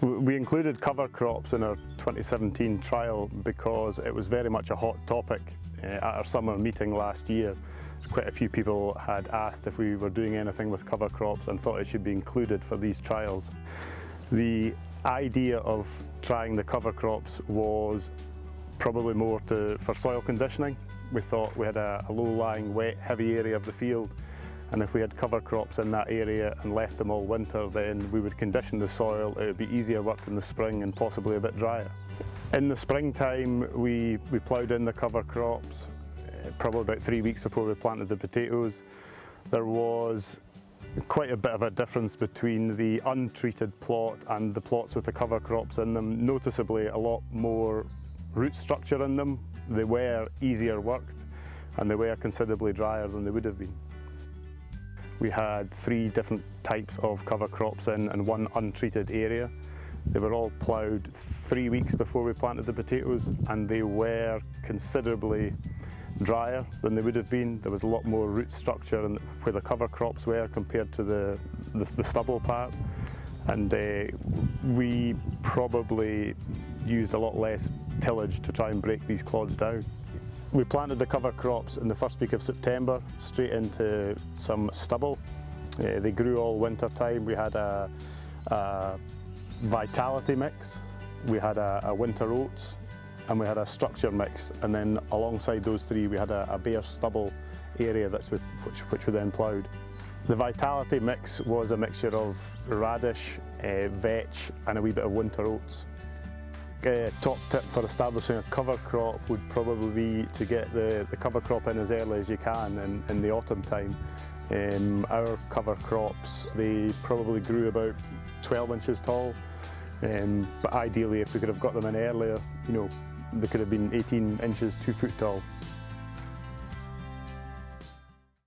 We included cover crops in our 2017 trial because it was very much a hot topic at our summer meeting last year. Quite a few people had asked if we were doing anything with cover crops and thought it should be included for these trials. The idea of trying the cover crops was probably more for soil conditioning. We thought we had a low-lying, wet, heavy area of the field, and if we had cover crops in that area and left them all winter, then we would condition the soil. It would be easier work in the spring and possibly a bit drier. In the springtime, we ploughed in the cover crops probably about 3 weeks before we planted the potatoes. There was quite a bit of a difference between the untreated plot and the plots with the cover crops in them. Noticeably a lot more root structure in them. They were easier worked and they were considerably drier than they would have been. We had 3 different types of cover crops in and 1 untreated area. They were all ploughed 3 weeks before we planted the potatoes, and they were considerably drier than they would have been. There was a lot more root structure where the cover crops were compared to the stubble part, and we probably used a lot less tillage to try and break these clods down. We planted the cover crops in the first week of September, straight into some stubble. They grew all winter time. We had a vitality mix, we had a winter oats, and we had a structure mix, and then alongside those 3 we had a bare stubble area which we then ploughed. The vitality mix was a mixture of radish, vetch and a wee bit of winter oats. Top tip for establishing a cover crop would probably be to get the cover crop in as early as you can in the autumn time. Our cover crops, they probably grew about 12 inches tall, but ideally if we could have got them in earlier, they could have been 18 inches, 2 foot tall.